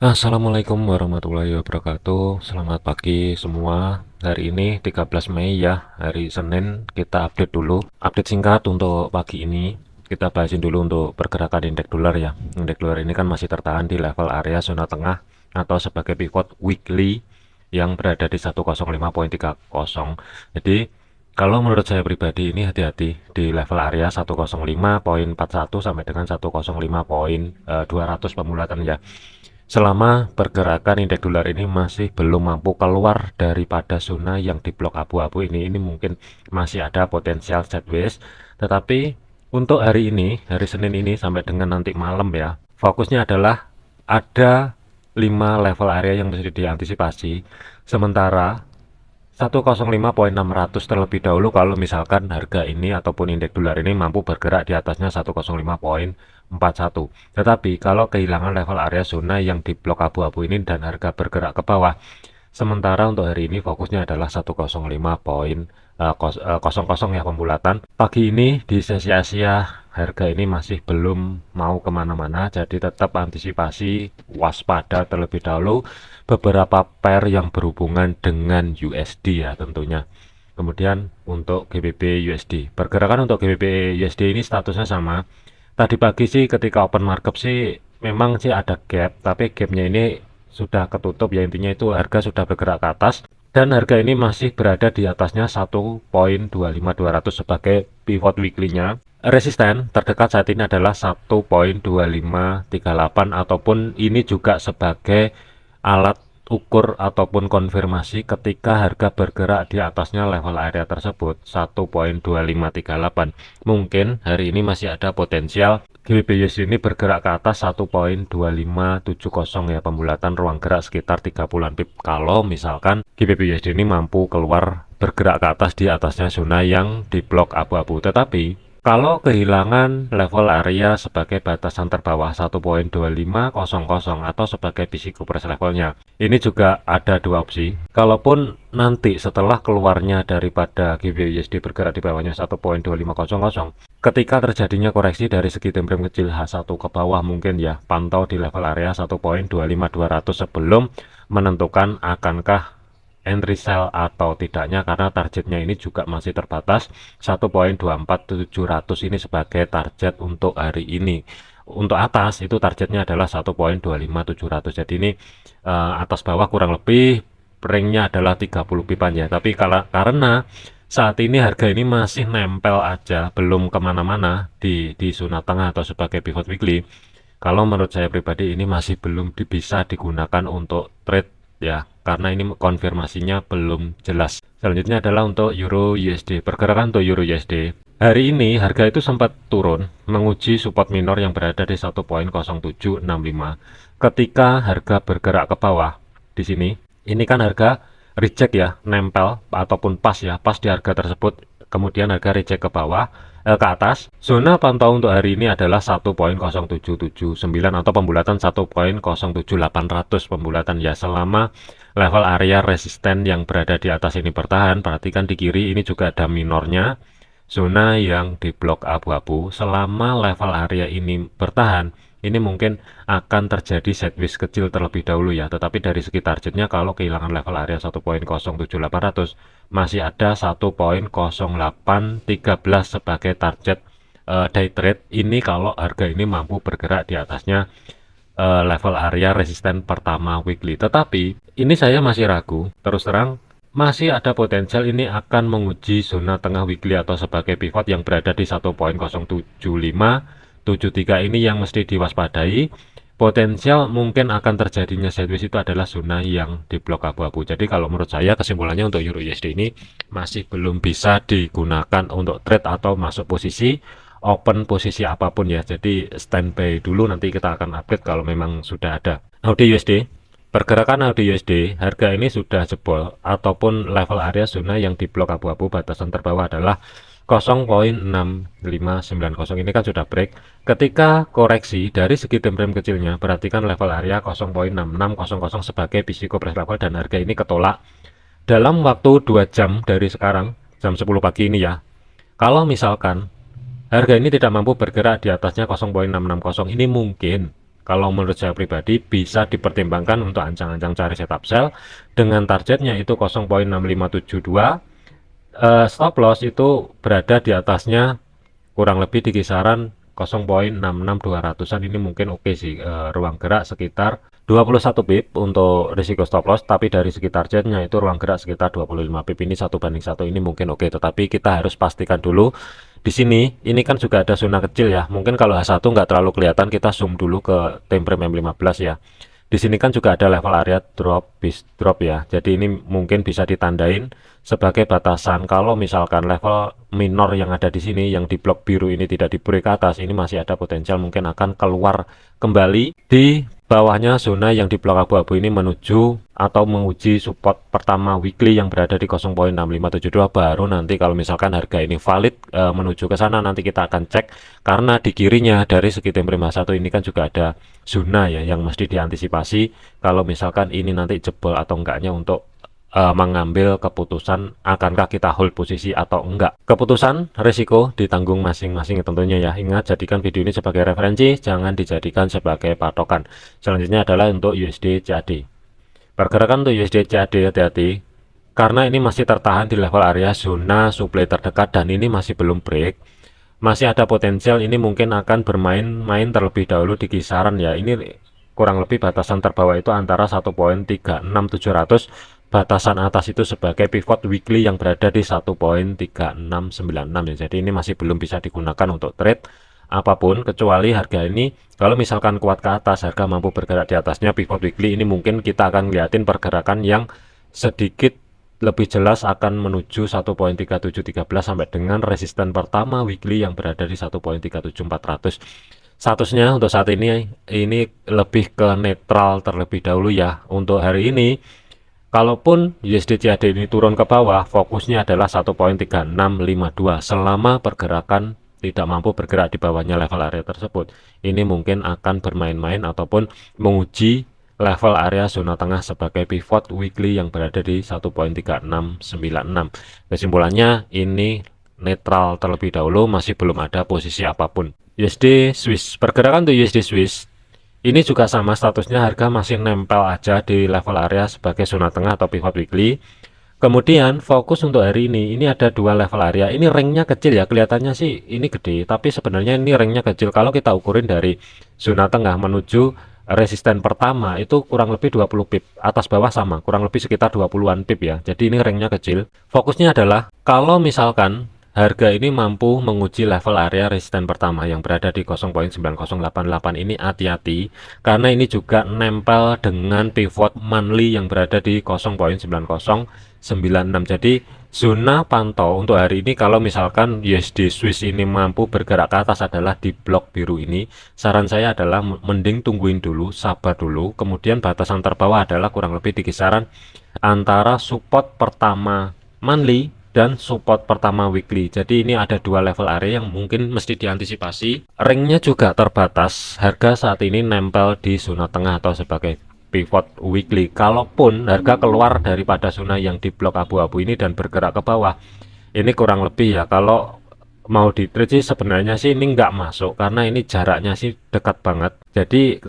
Assalamualaikum warahmatullahi wabarakatuh. Selamat pagi semua. Hari ini 13 Mei ya, hari Senin. Kita update dulu. Update singkat untuk pagi ini. Kita bahasin dulu untuk pergerakan indeks dolar ya. Indeks dolar ini kan masih tertahan di level area zona tengah atau sebagai pivot weekly yang berada di 105.30. Jadi kalau menurut saya pribadi ini hati-hati di level area 105.41 sampai dengan 105.200 pemulatan ya. Selama pergerakan indeks dolar ini masih belum mampu keluar daripada zona yang di blok abu-abu ini mungkin masih ada potensial sideways. Tetapi untuk hari ini, hari Senin ini sampai dengan nanti malam ya, fokusnya adalah ada 5 level area yang mesti diantisipasi. Sementara 105.600 terlebih dahulu kalau misalkan harga ini ataupun indeks dolar ini mampu bergerak di atasnya 105.41. Tetapi kalau kehilangan level area zona yang di blok abu-abu ini dan harga bergerak ke bawah, sementara untuk hari ini fokusnya adalah 105.00 ya pembulatan. Pagi ini di sesi Asia harga ini masih belum mau kemana-mana, jadi tetap antisipasi waspada terlebih dahulu beberapa pair yang berhubungan dengan USD ya tentunya. Kemudian untuk GBP USD, pergerakan untuk GBP USD ini statusnya sama. Tadi pagi sih ketika open market sih memang sih ada gap, tapi gapnya ini sudah ketutup ya, intinya itu harga sudah bergerak ke atas dan harga ini masih berada di atasnya 1.25200 sebagai pivot weekly-nya. Resisten terdekat saat ini adalah 1.2538 ataupun ini juga sebagai alat ukur ataupun konfirmasi ketika harga bergerak di atasnya level area tersebut 1.2538. Mungkin hari ini masih ada potensial GBP USD ini bergerak ke atas 1.2570 ya, pembulatan ruang gerak sekitar 30-an pip kalau misalkan GBP USD ini mampu keluar bergerak ke atas di atasnya zona yang di blok abu-abu. Tetapi kalau kehilangan level area sebagai batasan terbawah 1.2500 atau sebagai physical price levelnya, ini juga ada dua opsi. Kalaupun nanti setelah keluarnya daripada GBP/USD bergerak di bawahnya 1.2500, ketika terjadinya koreksi dari segi time frame kecil H1 ke bawah mungkin ya, pantau di level area 1.25200 sebelum menentukan akankah entry sell atau tidaknya, karena targetnya ini juga masih terbatas 1.24700 ini sebagai target untuk hari ini. Untuk atas itu targetnya adalah 1.25700. Jadi ini atas bawah kurang lebih ringnya adalah 30 pipan ya. Tapi karena saat ini harga ini masih nempel aja, belum kemana-mana di zona tengah atau sebagai pivot weekly. Kalau menurut saya pribadi ini masih belum bisa digunakan untuk trade ya, karena ini konfirmasinya belum jelas. Selanjutnya adalah untuk Euro USD. Pergerakan untuk Euro USD. Hari ini harga itu sempat turun menguji support minor yang berada di 1.0765. Ketika harga bergerak ke bawah di sini, ini kan harga reject ya, nempel ataupun pas ya, pas di harga tersebut. Kemudian harga reject ke bawah, ke atas. Zona pantau untuk hari ini adalah 1.0779 atau pembulatan 1.07800 pembulatan ya. Selama level area resisten yang berada di atas ini bertahan, perhatikan di kiri ini juga ada minornya, zona yang di blok abu-abu. Selama level area ini bertahan, ini mungkin akan terjadi sideways kecil terlebih dahulu ya. Tetapi dari segi targetnya, kalau kehilangan level area 1.07800, masih ada 1.0813 sebagai target day trade ini kalau harga ini mampu bergerak di atasnya level area resisten pertama weekly. Tetapi ini saya masih ragu, terus terang masih ada potensial ini akan menguji zona tengah weekly atau sebagai pivot yang berada di 1.07573 ini yang mesti diwaspadai. Potensial mungkin akan terjadinya sideways itu adalah zona yang di blok abu-abu. Jadi kalau menurut saya kesimpulannya untuk Euro USD ini masih belum bisa digunakan untuk trade atau masuk posisi open posisi apapun ya. Jadi standby dulu, nanti kita akan update kalau memang sudah ada. AUD USD, pergerakan AUD USD, harga ini sudah jebol ataupun level area zona yang di blok abu-abu batasan terbawah adalah 0.6590. Ini kan sudah break. Ketika koreksi dari segi time frame kecilnya, perhatikan level area 0.6600 sebagai physical price level dan harga ini ketolak dalam waktu 2 jam dari sekarang, jam 10 pagi ini ya. Kalau misalkan harga ini tidak mampu bergerak di atasnya 0.660, ini mungkin kalau menurut saya pribadi bisa dipertimbangkan untuk ancang-ancang cari setup sell dengan targetnya itu 0,6572. Stop loss itu berada di atasnya kurang lebih di kisaran 0,66200-an. Ini mungkin oke sih, ruang gerak sekitar 21 pip untuk risiko stop loss, tapi dari segi targetnya itu ruang gerak sekitar 25 pip. Ini 1 banding 1, ini mungkin oke, tetapi kita harus pastikan dulu di sini. Ini kan juga ada zona kecil ya, mungkin kalau H1 nggak terlalu kelihatan, kita zoom dulu ke time frame M15 ya. Di sini kan juga ada level area drop ya. Jadi ini mungkin bisa ditandain sebagai batasan. Kalau misalkan level minor yang ada di sini, yang di blok biru ini tidak di break ke atas, ini masih ada potensial mungkin akan keluar kembali di bawahnya zona yang di blok abu-abu ini menuju atau menguji support pertama weekly yang berada di 0,6572. Baru nanti kalau misalkan harga ini valid menuju ke sana, nanti kita akan cek, karena di kirinya dari segi time frame H1 ini kan juga ada zona ya yang mesti diantisipasi kalau misalkan ini nanti jebol atau enggaknya, untuk mengambil keputusan akankah kita hold posisi atau enggak. Keputusan risiko ditanggung masing-masing tentunya ya. Ingat, jadikan video ini sebagai referensi, jangan dijadikan sebagai patokan. Selanjutnya adalah untuk USD CAD. Pergerakan untuk USD CAD, hati-hati karena ini masih tertahan di level area zona supply terdekat dan ini masih belum break. Masih ada potensial ini mungkin akan bermain-main terlebih dahulu di kisaran ya. Ini kurang lebih batasan terbawah itu antara 1,36700. Batasan atas itu sebagai pivot weekly yang berada di 1,3696 ya. Jadi ini masih belum bisa digunakan untuk trade apapun, kecuali harga ini kalau misalkan kuat ke atas, harga mampu bergerak di atasnya pivot weekly, ini mungkin kita akan liatin pergerakan yang sedikit lebih jelas akan menuju 1,3713 sampai dengan resisten pertama weekly yang berada di 1,37400. Statusnya untuk saat ini lebih ke netral terlebih dahulu ya. Untuk hari ini kalaupun USD CAD ini turun ke bawah, fokusnya adalah 1,3652. Selama pergerakan tidak mampu bergerak di bawahnya level area tersebut, ini mungkin akan bermain-main ataupun menguji level area zona tengah sebagai pivot weekly yang berada di 1,3696. Kesimpulannya ini netral terlebih dahulu, masih belum ada posisi apapun. USD Swiss, pergerakan untuk USD Swiss ini juga sama statusnya, harga masih nempel aja di level area sebagai zona tengah atau pivot weekly. Kemudian fokus untuk hari ini ada dua level area. Ini ringnya kecil ya, kelihatannya sih ini gede, tapi sebenarnya ini ringnya kecil. Kalau kita ukurin dari zona tengah menuju resisten pertama itu kurang lebih 20 pip, atas bawah sama, kurang lebih sekitar 20-an pip ya. Jadi ini ringnya kecil. Fokusnya adalah kalau misalkan harga ini mampu menguji level area resisten pertama yang berada di 0,9088, ini hati-hati karena ini juga nempel dengan pivot monthly yang berada di 0,9096. Jadi zona pantau untuk hari ini kalau misalkan USD Swiss ini mampu bergerak ke atas adalah di blok biru ini. Saran saya adalah mending tungguin dulu, sabar dulu. Kemudian batasan terbawah adalah kurang lebih di kisaran antara support pertama monthly dan support pertama weekly. Jadi ini ada dua level area yang mungkin mesti diantisipasi. Ringnya juga terbatas, harga saat ini nempel di zona tengah atau sebagai pivot weekly. Kalaupun harga keluar daripada zona yang di blok abu-abu ini dan bergerak ke bawah, ini kurang lebih ya, kalau mau di trade sih sebenarnya sih ini nggak masuk karena ini jaraknya sih dekat banget. Jadi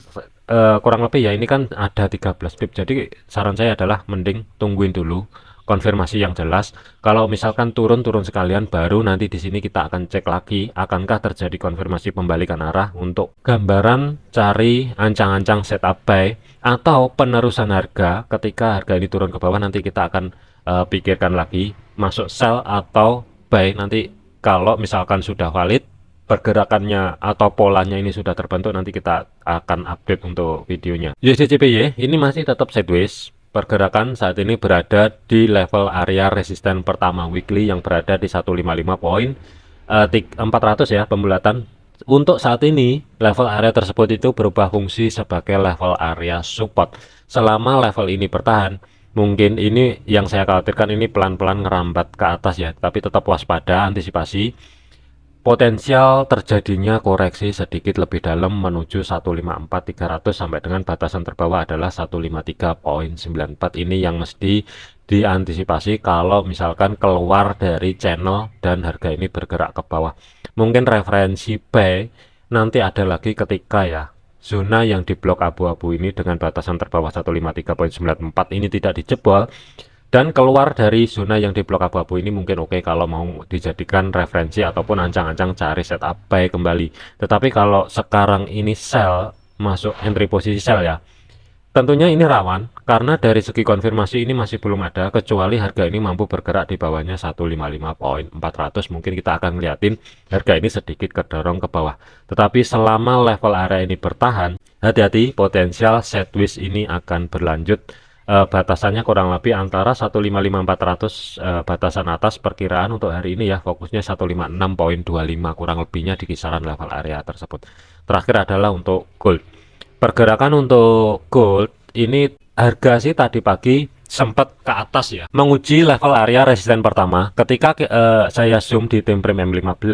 kurang lebih ya, ini kan ada 13 pip. Jadi saran saya adalah mending tungguin dulu konfirmasi yang jelas. Kalau misalkan turun sekalian, baru nanti di sini kita akan cek lagi akankah terjadi konfirmasi pembalikan arah untuk gambaran cari ancang-ancang setup buy atau penerusan harga. Ketika harga ini turun ke bawah, nanti kita akan pikirkan lagi masuk sell atau buy. Nanti kalau misalkan sudah valid pergerakannya atau polanya ini sudah terbentuk, nanti kita akan update untuk videonya. USD CPY ini masih tetap sideways. Pergerakan saat ini berada di level area resisten pertama weekly yang berada di 155.400 ya, pembulatan. Untuk saat ini level area tersebut itu berubah fungsi sebagai level area support. Selama level ini bertahan, mungkin ini yang saya khawatirkan, ini pelan-pelan ngerambat ke atas ya, tapi tetap waspada, antisipasi potensial terjadinya koreksi sedikit lebih dalam menuju 154.300 sampai dengan batasan terbawah adalah 153.94. Ini yang mesti diantisipasi kalau misalkan keluar dari channel dan harga ini bergerak ke bawah. Mungkin referensi buy nanti ada lagi ketika ya zona yang di blok abu-abu ini dengan batasan terbawah 153.94 ini tidak dijebol dan keluar dari zona yang di blok abu-abu ini, mungkin oke kalau mau dijadikan referensi ataupun ancang-ancang cari setup buy kembali. Tetapi kalau sekarang ini sell, masuk entry posisi sell ya, tentunya ini rawan karena dari segi konfirmasi ini masih belum ada, kecuali harga ini mampu bergerak di bawahnya 155.400. Mungkin kita akan ngeliatin harga ini sedikit kedorong ke bawah. Tetapi selama level area ini bertahan, hati-hati, potensial sideways ini akan berlanjut. Batasannya kurang lebih antara 155.400, batasan atas perkiraan untuk hari ini ya, fokusnya 156.25, kurang lebihnya di kisaran level area tersebut. Terakhir adalah untuk gold. Pergerakan untuk gold ini, harga sih tadi pagi sempat ke atas ya, menguji level area resisten pertama. Ketika saya zoom di time frame M15,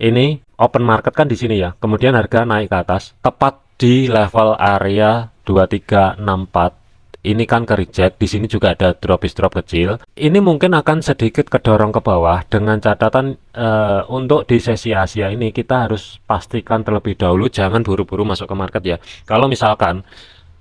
ini open market kan di sini ya, kemudian harga naik ke atas tepat di level area 2364. Ini kan ke reject, di sini juga ada drop kecil. Ini mungkin akan sedikit kedorong ke bawah, dengan catatan untuk di sesi Asia ini kita harus pastikan terlebih dahulu, jangan buru-buru masuk ke market ya. Kalau misalkan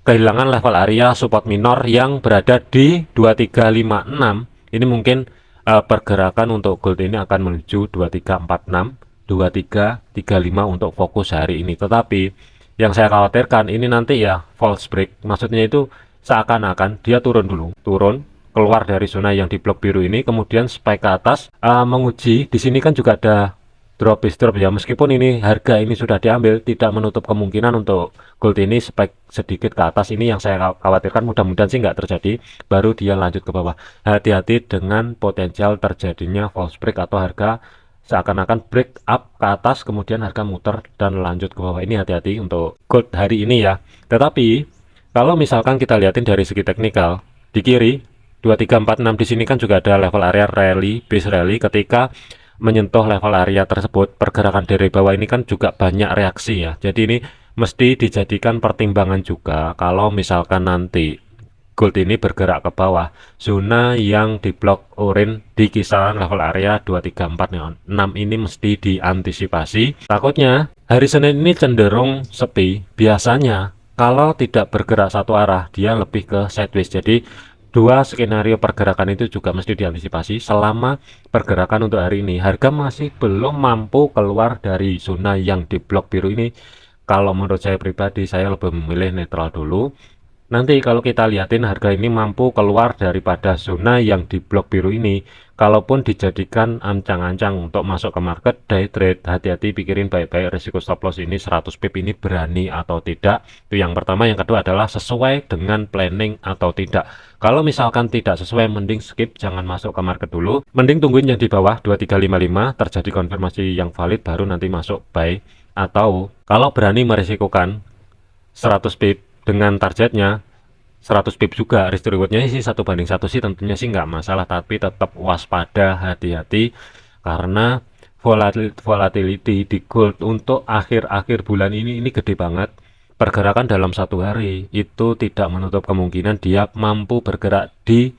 kehilangan level area support minor yang berada di 2356, ini mungkin pergerakan untuk gold ini akan menuju 2346, 2335 untuk fokus hari ini. Tetapi yang saya khawatirkan ini nanti ya false break, maksudnya itu seakan-akan dia turun dulu, keluar dari zona yang di blok biru ini, kemudian spike ke atas, menguji. Di sini kan juga ada drop ya, meskipun ini harga ini sudah diambil, tidak menutup kemungkinan untuk gold ini spike sedikit ke atas. Ini yang saya khawatirkan, mudah-mudahan sih nggak terjadi, baru dia lanjut ke bawah. Hati-hati dengan potensial terjadinya false break atau harga seakan-akan break up ke atas kemudian harga muter dan lanjut ke bawah. Ini hati-hati untuk gold hari ini ya. Tetapi kalau misalkan kita lihatin dari segi teknikal, di kiri 2346 di sini kan juga ada level area rally, base rally. Ketika menyentuh level area tersebut, pergerakan dari bawah ini kan juga banyak reaksi ya. Jadi ini mesti dijadikan pertimbangan juga kalau misalkan nanti gold ini bergerak ke bawah, zona yang di blok orange di kisaran level area 2346 ini mesti diantisipasi. Takutnya hari Senin ini cenderung sepi. Biasanya kalau tidak bergerak satu arah, dia lebih ke sideways. Jadi dua skenario pergerakan itu juga mesti diantisipasi selama pergerakan untuk hari ini. Harga masih belum mampu keluar dari zona yang di blok biru ini. Kalau menurut saya pribadi, saya lebih memilih netral dulu. Nanti kalau kita lihatin harga ini mampu keluar daripada zona yang di blok biru ini, kalaupun dijadikan ancang-ancang untuk masuk ke market day trade, hati-hati, pikirin baik-baik risiko stop loss ini 100 pip ini berani atau tidak. Itu yang pertama. Yang kedua adalah sesuai dengan planning atau tidak. Kalau misalkan tidak sesuai, mending skip, jangan masuk ke market dulu. Mending tungguin yang di bawah 2355 terjadi konfirmasi yang valid, baru nanti masuk buy. Atau kalau berani merisikokan 100 pip dengan targetnya 100 pip juga, risk rewardnya sih 1:1 sih, tentunya sih nggak masalah. Tapi tetap waspada, hati-hati, karena volatility di gold untuk akhir-akhir bulan ini gede banget. Pergerakan dalam satu hari itu tidak menutup kemungkinan dia mampu bergerak di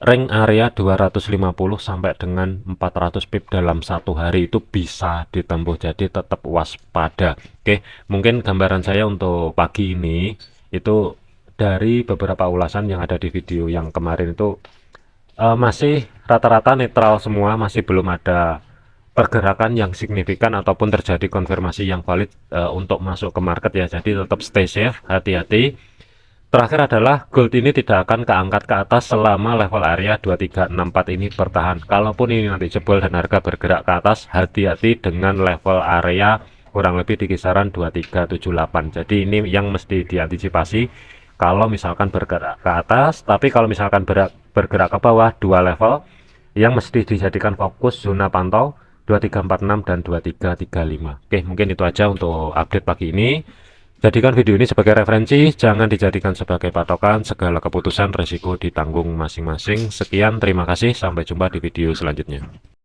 rank area 250 sampai dengan 400 pip dalam satu hari, itu bisa ditempuh. Jadi tetap waspada. Oke, mungkin gambaran saya untuk pagi ini itu dari beberapa ulasan yang ada di video yang kemarin itu masih rata-rata netral semua, masih belum ada pergerakan yang signifikan ataupun terjadi konfirmasi yang valid untuk masuk ke market ya. Jadi tetap stay safe, hati-hati. Terakhir adalah gold ini tidak akan keangkat ke atas selama level area 2364 ini bertahan. Kalaupun ini nanti jebol dan harga bergerak ke atas, hati-hati dengan level area kurang lebih di kisaran 2378. Jadi ini yang mesti diantisipasi kalau misalkan bergerak ke atas. Tapi kalau misalkan bergerak ke bawah, dua level yang mesti dijadikan fokus zona pantau 2346 dan 2335. Oke, mungkin itu aja untuk update pagi ini. Jadikan video ini sebagai referensi, jangan dijadikan sebagai patokan. Segala keputusan resiko ditanggung masing-masing. Sekian, terima kasih, sampai jumpa di video selanjutnya.